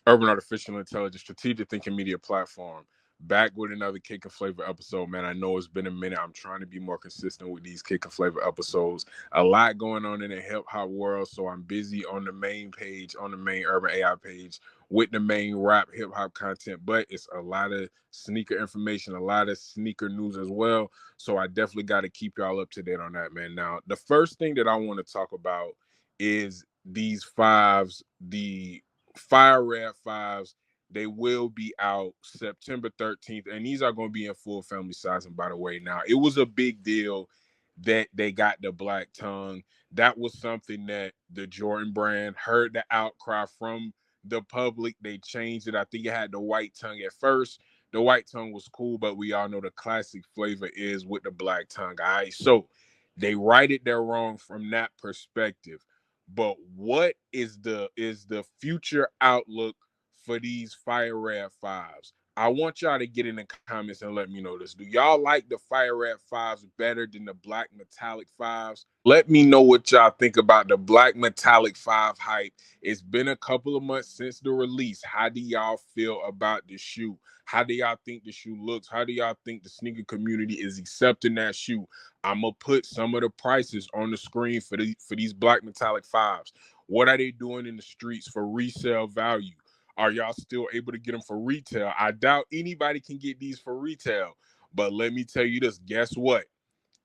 Urban Artificial Intelligence Strategic Thinking Media Platform. Back with another Kick and Flavor episode, man. I know it's been a minute. I'm trying to be more consistent with these Kick and Flavor episodes. A lot going on in the hip hop world, so I'm busy on the main page, on the main Urban AI page, with the main rap hip hop content. But it's a lot of sneaker information, a lot of sneaker news as well. So I definitely got to keep y'all up to date on that, man. Now, the first thing that I want to talk about is these fives, the Fire Red Fives. They will be out September 13th, and these are going to be in full family sizing, by the way. Now, it was a big deal that they got the black tongue. That was something that the Jordan brand heard the outcry from the public. They changed it. I think it had the white tongue at first. The white tongue was cool, but we all know the classic flavor is with the black tongue. All right. So they righted their wrong from that perspective. But what is the future outlook for these Fire Red Fives? I want y'all to get in the comments and let me know this. Do y'all like the Fire Red Fives better than the Black Metallic Fives? Let me know what y'all think about the Black Metallic Five hype. It's been a couple of months since the release. How do y'all feel about the shoe? How do y'all think the shoe looks? How do y'all think the sneaker community is accepting that shoe? I'm gonna put some of the prices on the screen for these Black Metallic Fives. What are they doing in the streets for resale value? Are y'all still able to get them for retail? I doubt anybody can get these for retail. But let me tell you this, guess what?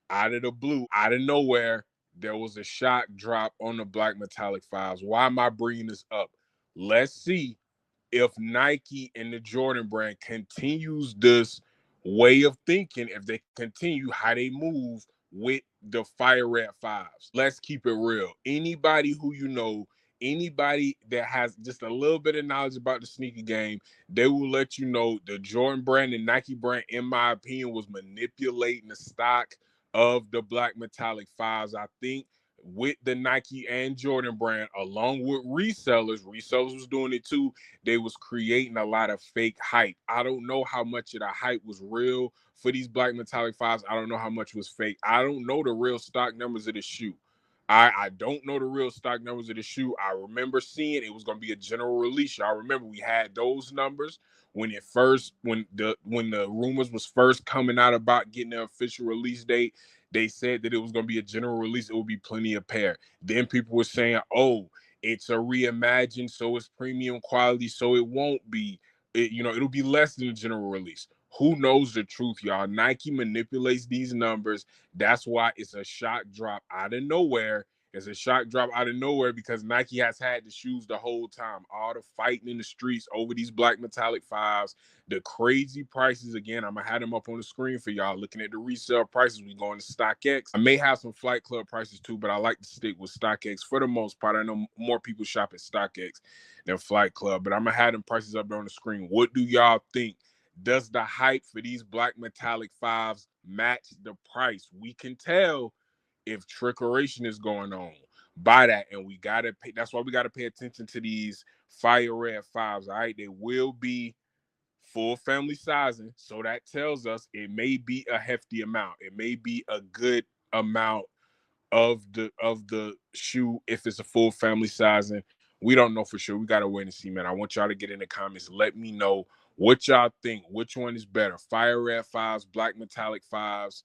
Out of the blue, out of nowhere, there was a shock drop on the Black Metallic Fives. Why am I bringing this up? Let's see if Nike and the Jordan brand continues this way of thinking, if they continue how they move with the Fire Red Fives. Let's keep it real. Anybody who you know, anybody that has just a little bit of knowledge about the sneaker game, they will let you know the Jordan brand and Nike brand, in my opinion, was manipulating the stock of the Black Metallic Fives. I think with the Nike and Jordan brand, along with resellers was doing it too. They was creating a lot of fake hype. I don't know how much of the hype was real for these Black Metallic Fives. I don't know how much was fake. I don't know the real stock numbers of the shoe. I don't know the real stock numbers of the shoe. I remember seeing it was going to be a general release. Y'all remember we had those numbers when the rumors was first coming out about getting the official release date. They said that it was going to be a general release. It would be plenty of pair. Then people were saying, "Oh, it's a reimagined, so it's premium quality, so it won't be, it'll be less than a general release." Who knows the truth, y'all? Nike manipulates these numbers. That's why it's a shock drop out of nowhere. It's a shock drop out of nowhere because Nike has had the shoes the whole time. All the fighting in the streets over these Black Metallic Fives, the crazy prices. Again, I'm gonna have them up on the screen for y'all. Looking at the resale prices, we going to StockX. I may have some Flight Club prices too, but I like to stick with StockX for the most part. I know more people shop at StockX than Flight Club, but I'm gonna have them prices up there on the screen. What do y'all think? Does the hype for these Black Metallic Fives match the price? We can tell if trickeration is going on by that, and we gotta pay. That's why we gotta pay attention to these Fire Red Fives. All right, they will be full family sizing, so that tells us it may be a hefty amount. It may be a good amount of the shoe if it's a full family sizing. We don't know for sure. We gotta wait and see, man. I want y'all to get in the comments. Let me know what y'all think. Which one is better? Fire Red Fives, Black Metallic Fives.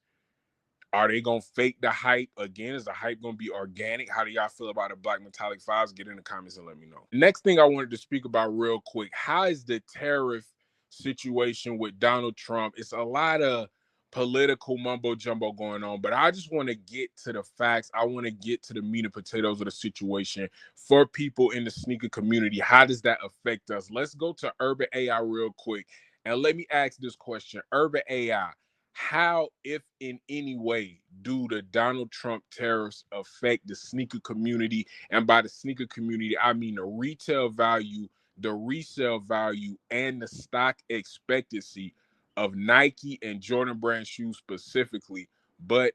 Are they gonna fake the hype again? Is the hype gonna be organic? How do y'all feel about the Black Metallic Fives? Get in the comments and let me know. Next thing I wanted to speak about real quick: how is the tariff situation with Donald Trump? It's a lot of political mumbo jumbo going on, but I just want to get to the facts. I want to get to the meat and potatoes of the situation for people in the sneaker community. How does that affect us? Let's go to Urban AI real quick and let me ask this question: Urban AI, how, if in any way, do the Donald Trump tariffs affect the sneaker community? And by the sneaker community, I mean the retail value, the resale value, and the stock expectancy of Nike and Jordan brand shoes specifically, but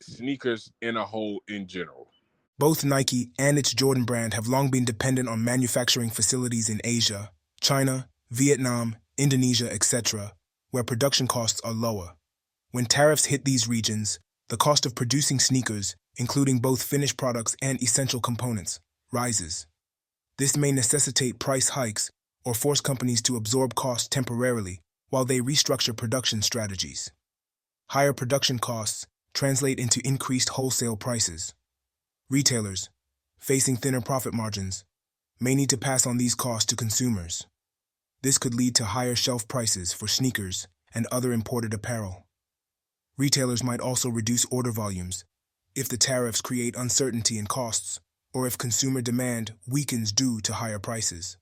sneakers in a whole in general. Both Nike and its Jordan brand have long been dependent on manufacturing facilities in Asia, China, Vietnam, Indonesia, etc., where production costs are lower. When tariffs hit these regions, the cost of producing sneakers, including both finished products and essential components, rises. This may necessitate price hikes or force companies to absorb costs temporarily while they restructure production strategies. Higher production costs translate into increased wholesale prices. Retailers, facing thinner profit margins, may need to pass on these costs to consumers. This could lead to higher shelf prices for sneakers and other imported apparel. Retailers might also reduce order volumes if the tariffs create uncertainty in costs or if consumer demand weakens due to higher prices.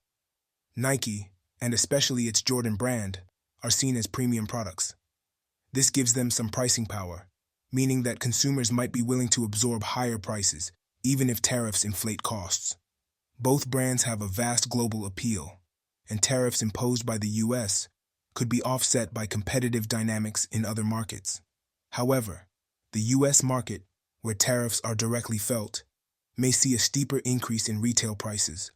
Nike, and especially its Jordan brand, are seen as premium products. This gives them some pricing power, meaning that consumers might be willing to absorb higher prices, even if tariffs inflate costs. Both brands have a vast global appeal, and tariffs imposed by the US could be offset by competitive dynamics in other markets. However, the US market, where tariffs are directly felt, may see a steeper increase in retail prices.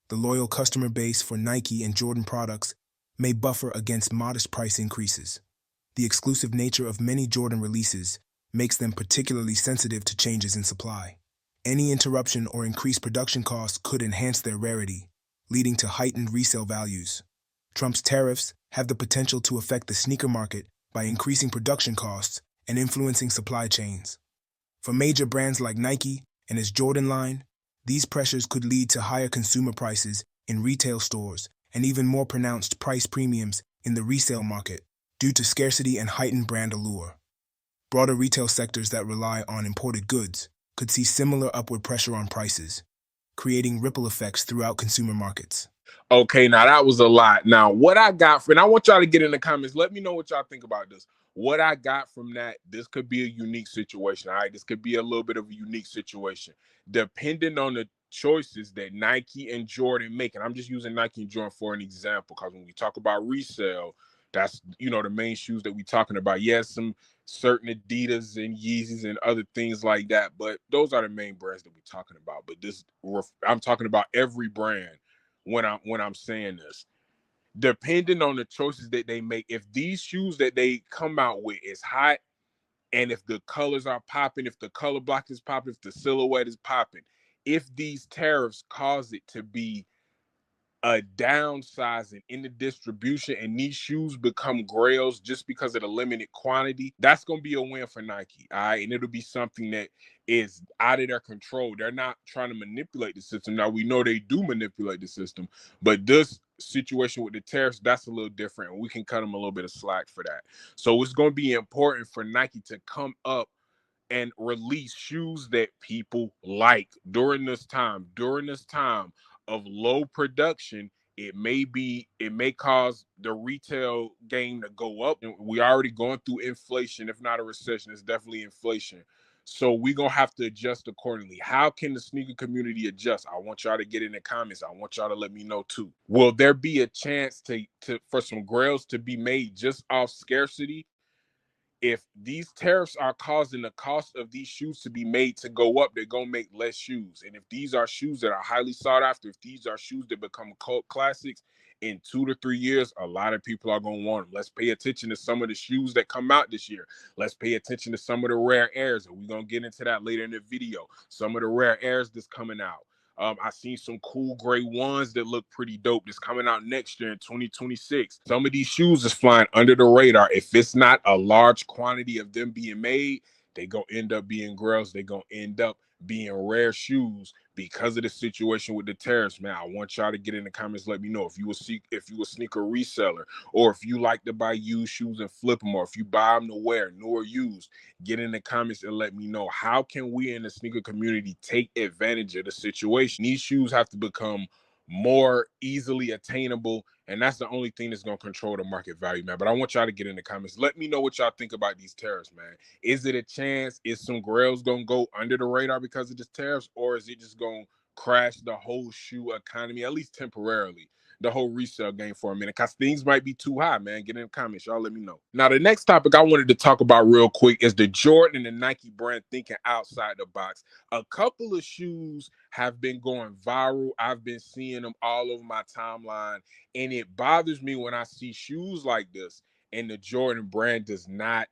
The loyal customer base for Nike and Jordan products may buffer against modest price increases. The exclusive nature of many Jordan releases makes them particularly sensitive to changes in supply. Any interruption or increased production costs could enhance their rarity, leading to heightened resale values. Trump's tariffs have the potential to affect the sneaker market by increasing production costs and influencing supply chains. For major brands like Nike and its Jordan line, these pressures could lead to higher consumer prices in retail stores and even more pronounced price premiums in the resale market due to scarcity and heightened brand allure. Broader retail sectors that rely on imported goods could see similar upward pressure on prices, creating ripple effects throughout consumer markets. Okay, now that was a lot. Now, what I got from, and I want y'all to get in the comments, let me know what y'all think about this. What I got from that, this could be a unique situation. All right, this could be a little bit of a unique situation, depending on the choices that Nike and Jordan make. And I'm just using Nike and Jordan for an example, because when we talk about resale, that's the main shoes that we're talking about. Yes, some certain Adidas and Yeezys and other things like that, but those are the main brands that we're talking about. But this, I'm talking about every brand when I'm saying this. Depending on the choices that they make, if these shoes that they come out with is hot, and if the colors are popping, if the color block is popping, if the silhouette is popping, if these tariffs cause it to be a downsizing in the distribution and these shoes become grails just because of the limited quantity, that's going to be a win for Nike. All right. And it'll be something that is out of their control. They're not trying to manipulate the system. Now, we know they do manipulate the system, but this situation with the tariffs, that's a little different. And we can cut them a little bit of slack for that. So it's going to be important for Nike to come up and release shoes that people like during this time of low production. It may cause the retail game to go up, and we already going through inflation. If not a recession, it's definitely inflation. So we're gonna have to adjust accordingly. How can the sneaker community adjust? I want y'all to get in the comments. I want y'all to let me know too. Will there be a chance to for some grails to be made just off scarcity? If these tariffs are causing the cost of these shoes to be made to go up, they're gonna make less shoes. And if these are shoes that are highly sought after, if these are shoes that become cult classics in 2 to 3 years, a lot of people are gonna want them. Let's pay attention to some of the shoes that come out this year. Let's pay attention to some of the rare airs, and we're gonna get into that later in the video. Some of the rare airs that's coming out. I seen some cool gray ones that look pretty dope that's coming out next year in 2026. Some of these shoes is flying under the radar. If it's not a large quantity of them being made, they gonna end up being grails. They gonna end up being rare shoes because of the situation with the tariffs. Man, I want y'all to get in the comments. Let me know if you a sneaker reseller, or if you like to buy used shoes and flip them, or if you buy them to wear, new or used. Get in the comments and let me know, how can we in the sneaker community take advantage of the situation? These shoes have to become more easily attainable, and that's the only thing that's going to control the market value, man. But I want y'all to get in the comments. Let me know what y'all think about these tariffs, man. Is it a chance? Is some grails going to go under the radar because of this tariffs, or is it just going to crash the whole shoe economy, at least temporarily, the whole resale game for a minute? Because things might be too high, man. Get in the comments. Y'all let me know. Now, the next topic I wanted to talk about real quick is the Jordan and the Nike brand thinking outside the box. A couple of shoes have been going viral. I've been seeing them all over my timeline, and it bothers me when I see shoes like this and the Jordan brand does not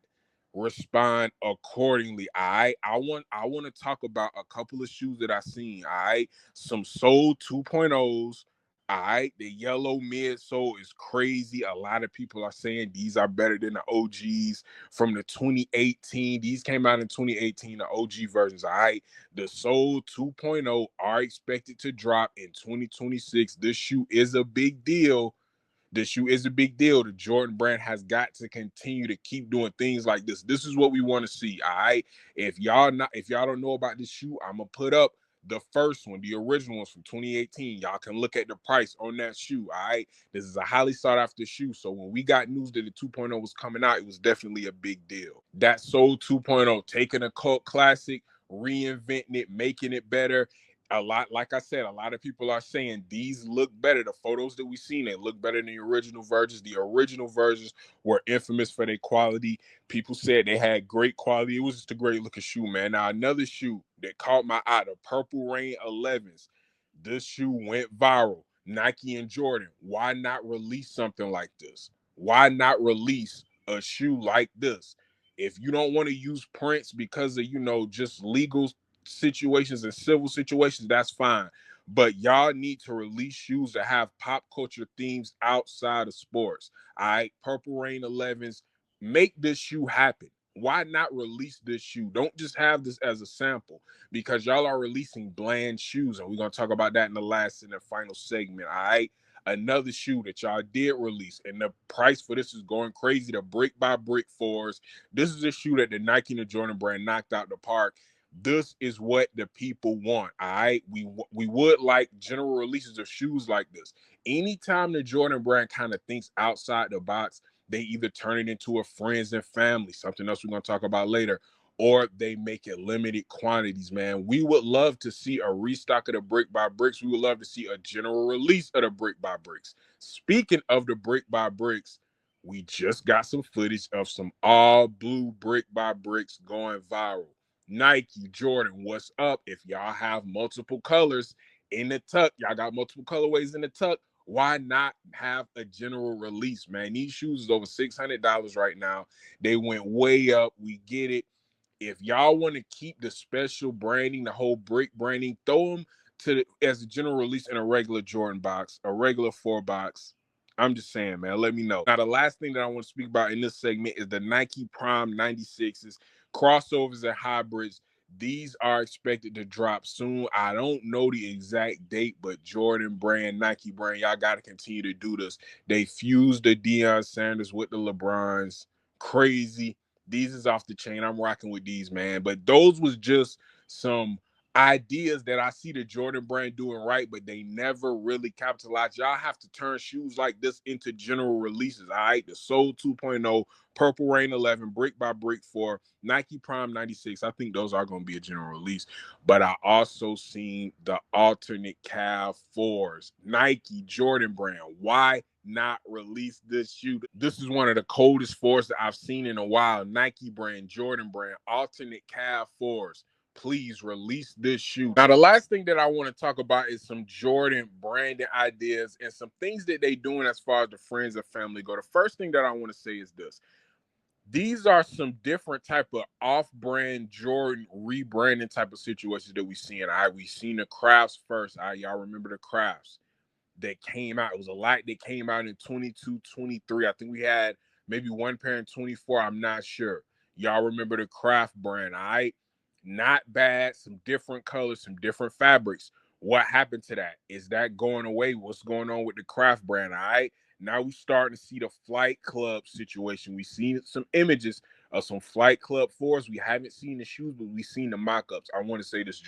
respond accordingly. All right. I want to talk about a couple of shoes that I seen. All right. Some Soul 2.0s. All right, the yellow midsole is crazy. A lot of people are saying these are better than the OGs from the 2018. These came out in 2018, the OG versions. All right, the Seoul 2.0 are expected to drop in 2026. This shoe is a big deal. The shoe is a big deal. The Jordan brand has got to continue to keep doing things like this. This is what we want to see. All right. If y'all don't know about this shoe, I'm gonna put up the first one, the original ones from 2018. Y'all can look at the price on that shoe. All right. This is a highly sought after shoe. So when we got news that the 2.0 was coming out, it was definitely a big deal. That Soul 2.0, taking a cult classic, reinventing it, making it better. A lot, like I said, a lot of people are saying these look better. The photos that we've seen, they look better than the original versions. The original versions were infamous for their quality. People said they had great quality. It was just a great looking shoe, man. Now, another shoe that caught my eye, the Purple Rain 11s. This shoe went viral. Nike and Jordan, why not release something like this? Why not release a shoe like this? If you don't want to use prints because of, just legal situations and civil situations, that's fine. But y'all need to release shoes that have pop culture themes outside of sports. All right, Purple Rain 11s, make this shoe happen. Why not release this shoe? Don't just have this as a sample because y'all are releasing bland shoes. And we're going to talk about that in the last and the final segment. All right. Another shoe that y'all did release, and the price for this is going crazy. The brick by brick fours. This is a shoe that the Nike and the Jordan brand knocked out the park. This is what the people want. All right, we would like general releases of shoes like this. Anytime the Jordan brand kind of thinks outside the box, they either turn it into a friends and family, something else we're going to talk about later, or they make it limited quantities, man. We would love to see a restock of the brick by bricks. We would love to see a general release of the brick by bricks. Speaking of the brick by bricks, we just got some footage of some all blue brick by bricks going viral. Nike, Jordan, what's up? If y'all have multiple colors in the tuck, y'all got multiple colorways in the tuck, why not have a general release, man? These shoes is over $600 right now. They went way up. We get it. If y'all want to keep the special branding, the whole brick branding, throw them as a general release in a regular Jordan box, a regular 4 box. I'm just saying, man, let me know. Now, the last thing that I want to speak about in this segment is the Nike Prime 96s, crossovers and hybrids. These are expected to drop soon. I don't know the exact date, but Jordan brand, Nike brand, y'all got to continue to do this. They fused the Deion Sanders with the LeBrons. Crazy. These is off the chain. I'm rocking with these, man. But those was just some ideas that I see the Jordan brand doing right, but they never really capitalize. Y'all have to turn shoes like this into general releases. All right, the Soul 2.0, Purple Rain 11, Brick by Brick 4, Nike Prime 96. I think those are going to be a general release. But I also seen the alternate Cav 4s, Nike Jordan brand. Why not release this shoe? This is one of the coldest 4s that I've seen in a while. Nike brand, Jordan brand, alternate Cav 4s. Please release this shoe. Now, the last thing that I want to talk about is some Jordan branding ideas and some things that they doing as far as the friends and family go. The first thing that I want to say is this. These are some different type of off-brand Jordan rebranding type of situations that we see. And we seen the crafts first. Y'all remember the crafts that came out. It was a lot that came out in 22, 23. I think we had maybe one pair in 24. I'm not sure. Y'all remember the craft brand, all right? Not bad. Some different colors, some different fabrics. What happened to that? Is that going away? What's going on with the craft brand, all right? Now we starting to see the Flight Club situation. We seen some images of some Flight Club 4s. We haven't seen the shoes, but we seen the mock-ups. I want to say this,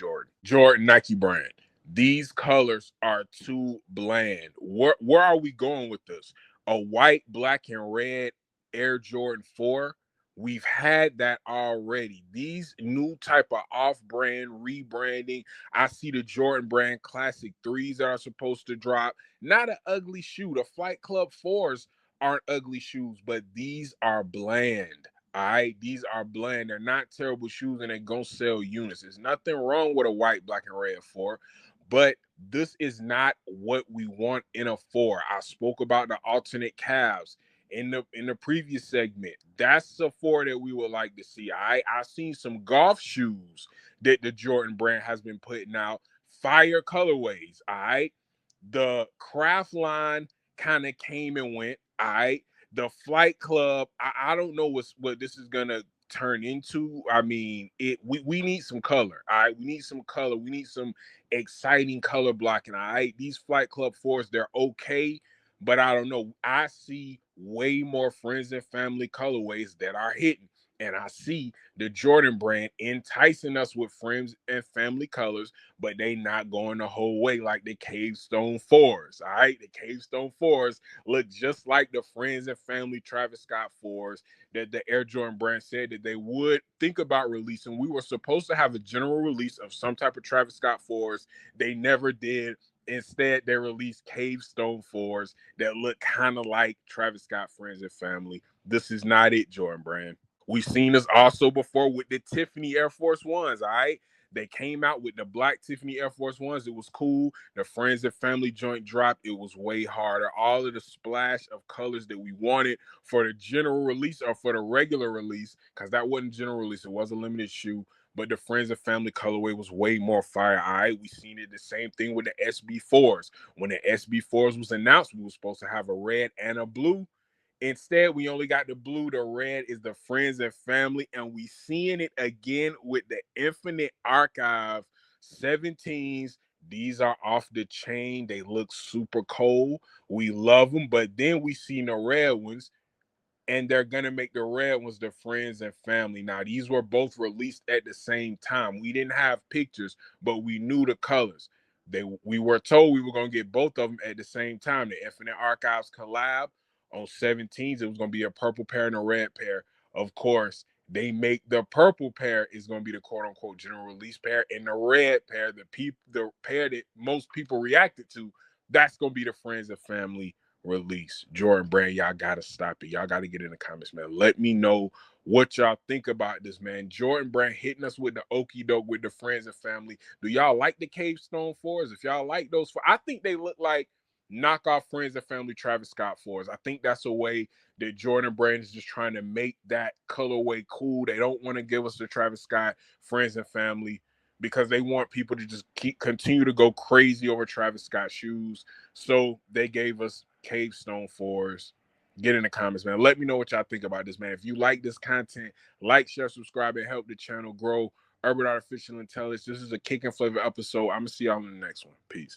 Jordan Nike brand. These colors are too bland. Where are we going with this? A white, black, and red Air Jordan 4. We've had that already. These new type of off-brand rebranding. I see the Jordan brand classic 3s that are supposed to drop. Not an ugly shoe. The Flight Club 4s aren't ugly shoes, but these are bland. All right, these are bland. They're not terrible shoes, and they're gonna sell units. There's nothing wrong with a white, black, and red 4, but this is not what we want in a 4. I spoke about the alternate calves in the previous segment. That's the 4 that we would like to see. I've seen some golf shoes that the Jordan brand has been putting out, fire colorways. All right. The craft line kind of came and went. All right. The flight club, I don't know what this is gonna turn into. I mean, we need some color. All right. We need some color. We need some exciting color blocking. All right. These flight club fours, they're okay, but I don't know. I see way more friends and family colorways that are hitting. And I see the Jordan brand enticing us with friends and family colors, but they not going the whole way like the Cave Stone fours. All right, the Cave Stone fours look just like the friends and family Travis Scott fours that the Air Jordan brand said that they would think about releasing. We were supposed to have a general release of some type of Travis Scott fours. They never did. Instead, they released Cave Stone fours that look kind of like Travis Scott friends and family. This is not it, Jordan brand. We've seen this also before with the Tiffany Air Force Ones, all right? They came out with the black Tiffany Air Force Ones. It was cool. The friends and family joint drop. It was way harder. All of the splash of colors that we wanted for the general release or for the regular release, because that wasn't general release. It was a limited shoe. But the friends and family colorway was way more fire. All right. We seen it the same thing with the SB4s. When the SB4s was announced, we were supposed to have a red and a blue. Instead, we only got the blue. The red is the friends and family, and we seeing it again with the Infinite Archive 17s. These are off the chain. They look super cold. We love them, but then we seen the red ones, and they're gonna make the red ones the friends and family. Now, these were both released at the same time. We didn't have pictures, but we knew the colors. We were told we were gonna get both of them at the same time. The Infinite Archives collab on 17s. It was gonna be a purple pair and a red pair. Of course, they make the purple pair is gonna be the quote unquote general release pair, and the red pair, the pair that most people reacted to, that's gonna be the friends and family release. Jordan Brand, y'all gotta stop it. Y'all gotta get in the comments, man. Let me know what y'all think about this, man. Jordan Brand hitting us with the okie doke with the friends and family. Do y'all like the Cave Stone fours? If y'all like those four, I think they look like knockoff friends and family Travis Scott fours. I think that's a way that Jordan Brand is just trying to make that colorway cool. They don't want to give us the Travis Scott friends and family because they want people to just continue to go crazy over Travis Scott shoes. So they gave us Cave Stone fours. Get in the comments, man. Let me know what y'all think about this, man. If you like this content, like, share, subscribe, and help the channel grow. Urban Artificial Intelligence. This is a kick and flavor episode. I'm gonna see y'all in the next one. Peace.